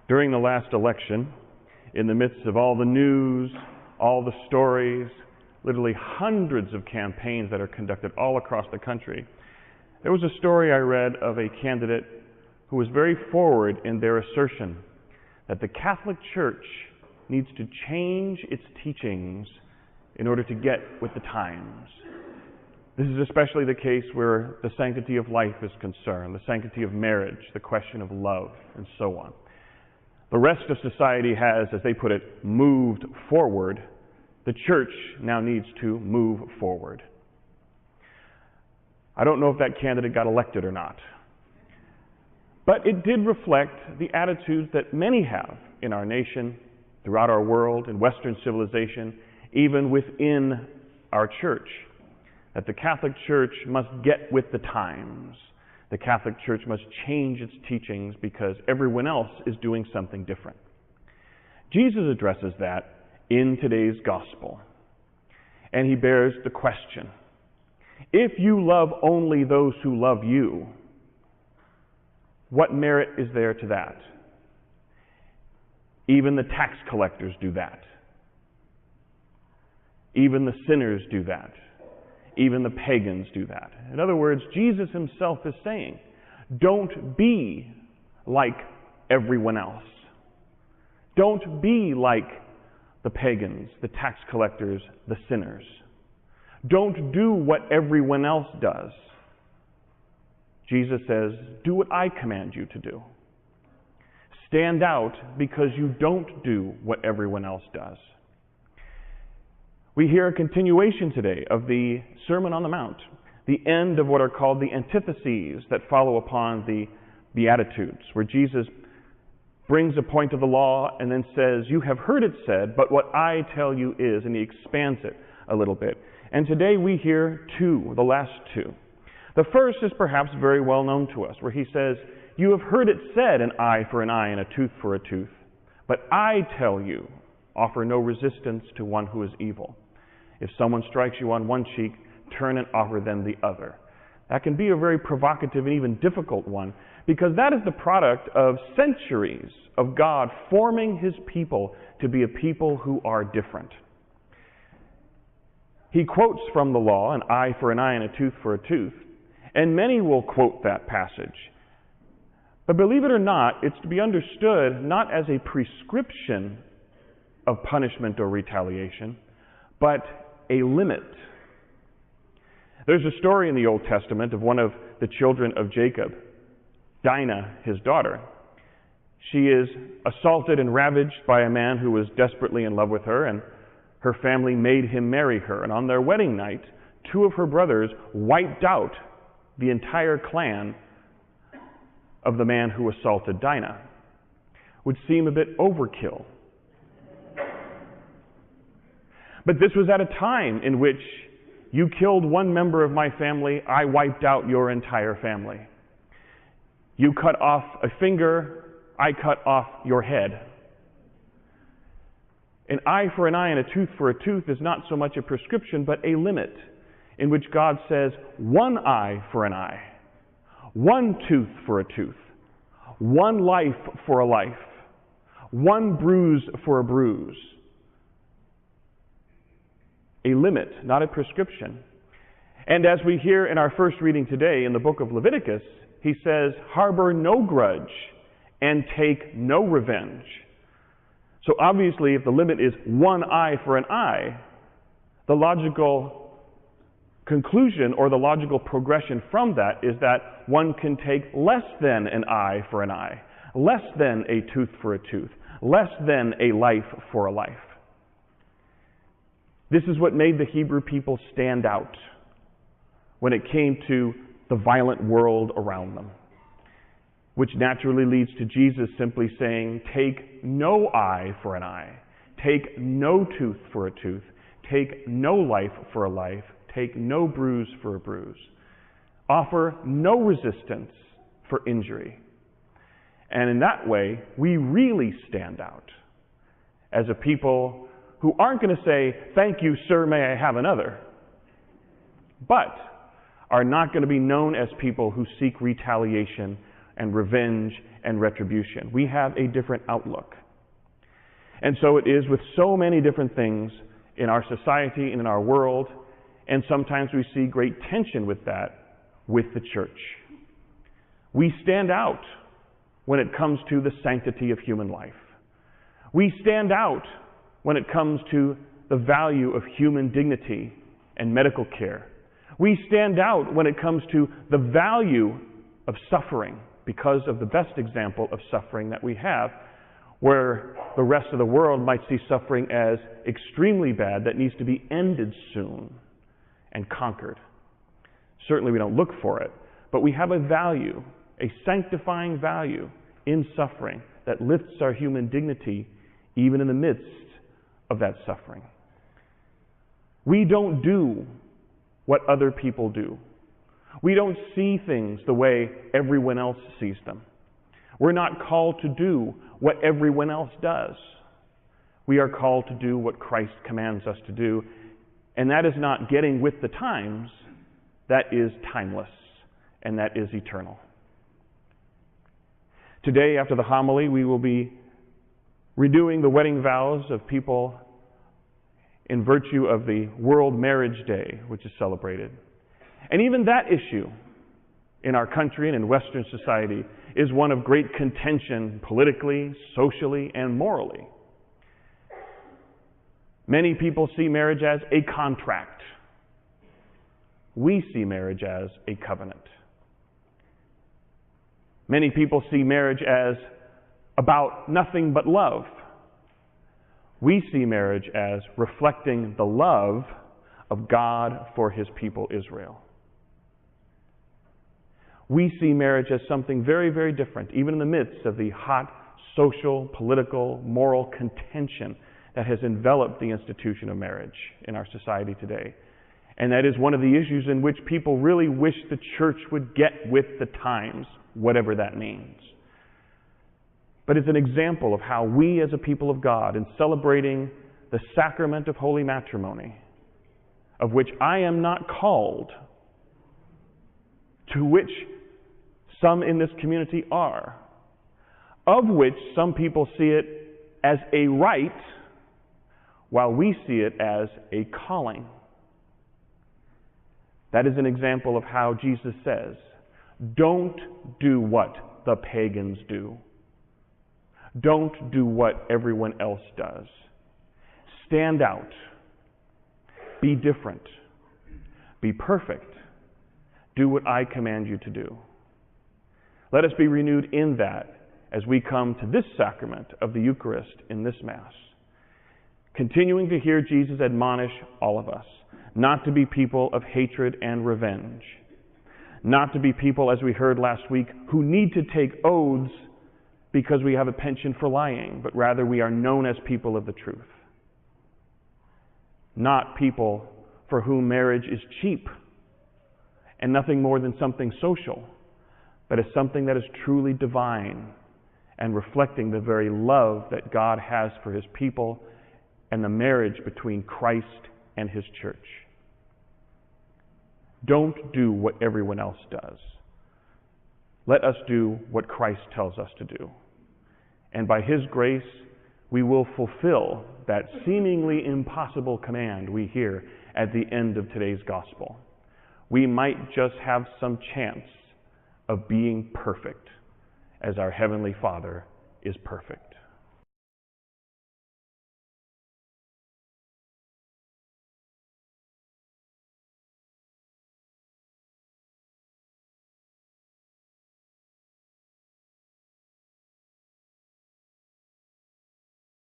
During the last election, in the midst of all the news, all the stories, literally hundreds of campaigns that are conducted all across the country, there was a story I read of a candidate who was very forward in their assertion that the Catholic Church needs to change its teachings in order to get with the times. This is especially the case where the sanctity of life is concerned, the sanctity of marriage, the question of love, and so on. The rest of society has, as they put it, moved forward. The Church now needs to move forward. I don't know if that candidate got elected or not, but it did reflect the attitudes that many have in our nation, throughout our world, in Western civilization, even within our church, that the Catholic Church must get with the times. The Catholic Church must change its teachings because everyone else is doing something different. Jesus addresses that in today's gospel, and he bears the question, if you love only those who love you, what merit is there to that? Even the tax collectors do that. Even the sinners do that. Even the pagans do that. In other words, Jesus himself is saying, don't be like everyone else. Don't be like the pagans, the tax collectors, the sinners. Don't do what everyone else does. Jesus says, do what I command you to do. Stand out because you don't do what everyone else does. We hear a continuation today of the Sermon on the Mount, the end of what are called the antitheses that follow upon the Beatitudes, where Jesus brings a point of the law and then says, you have heard it said, but what I tell you is, and he expands it a little bit. And today we hear the last two. The first is perhaps very well known to us, where he says, you have heard it said, an eye for an eye and a tooth for a tooth. But I tell you, offer no resistance to one who is evil. If someone strikes you on one cheek, turn and offer them the other. That can be a very provocative and even difficult one, because that is the product of centuries of God forming his people to be a people who are different. He quotes from the law, an eye for an eye and a tooth for a tooth, and many will quote that passage. But believe it or not, it's to be understood not as a prescription of punishment or retaliation, but a limit. There's a story in the Old Testament of one of the children of Jacob, Dinah, his daughter. She is assaulted and ravaged by a man who was desperately in love with her, and her family made him marry her. And on their wedding night, two of her brothers wiped out the entire clan of the man who assaulted Dinah. Would seem a bit overkill. But this was at a time in which you killed one member of my family, I wiped out your entire family. You cut off a finger, I cut off your head. An eye for an eye and a tooth for a tooth is not so much a prescription, but a limit in which God says, one eye for an eye, one tooth for a tooth, one life for a life, one bruise for a bruise. A limit, not a prescription. And as we hear in our first reading today in the book of Leviticus, he says, harbor no grudge and take no revenge. So obviously, if the limit is one eye for an eye, the logical conclusion or the logical progression from that is that one can take less than an eye for an eye, less than a tooth for a tooth, less than a life for a life. This is what made the Hebrew people stand out when it came to the violent world around them, which naturally leads to Jesus simply saying, take no eye for an eye, take no tooth for a tooth, take no life for a life, take no bruise for a bruise. Offer no resistance for injury. And in that way, we really stand out as a people who aren't going to say, thank you, sir, may I have another, but are not going to be known as people who seek retaliation and revenge and retribution. We have a different outlook. And so it is with so many different things in our society and in our world, and sometimes we see great tension with that with the church. We stand out when it comes to the sanctity of human life. We stand out when it comes to the value of human dignity and medical care. We stand out when it comes to the value of suffering because of the best example of suffering that we have, where the rest of the world might see suffering as extremely bad that needs to be ended soon and conquered. Certainly we don't look for it, but we have a value, a sanctifying value in suffering that lifts our human dignity even in the midst of that suffering. We don't do what other people do. We don't see things the way everyone else sees them. We're not called to do what everyone else does. We are called to do what Christ commands us to do, and that is not getting with the times, that is timeless, and that is eternal. Today, after the homily, we will be renewing the wedding vows of people in virtue of the World Marriage Day, which is celebrated. And even that issue in our country and in Western society is one of great contention politically, socially, and morally. Many people see marriage as a contract. We see marriage as a covenant. Many people see marriage as about nothing but love. We see marriage as reflecting the love of God for His people Israel. We see marriage as something very, very different, even in the midst of the hot social, political, moral contention that has enveloped the institution of marriage in our society today. And that is one of the issues in which people really wish the church would get with the times, whatever that means. But it's an example of how we as a people of God, in celebrating the sacrament of holy matrimony, of which I am not called, to which some in this community are, of which some people see it as a right, while we see it as a calling. That is an example of how Jesus says, don't do what the pagans do. Don't do what everyone else does. Stand out. Be different. Be perfect. Do what I command you to do. Let us be renewed in that as we come to this sacrament of the Eucharist in this Mass, continuing to hear Jesus admonish all of us not to be people of hatred and revenge, not to be people, as we heard last week, who need to take oaths because we have a penchant for lying, but rather we are known as people of the truth. Not people for whom marriage is cheap and nothing more than something social, but as something that is truly divine and reflecting the very love that God has for His people and the marriage between Christ and His church. Don't do what everyone else does. Let us do what Christ tells us to do. And by His grace, we will fulfill that seemingly impossible command we hear at the end of today's gospel. We might just have some chance of being perfect as our Heavenly Father is perfect.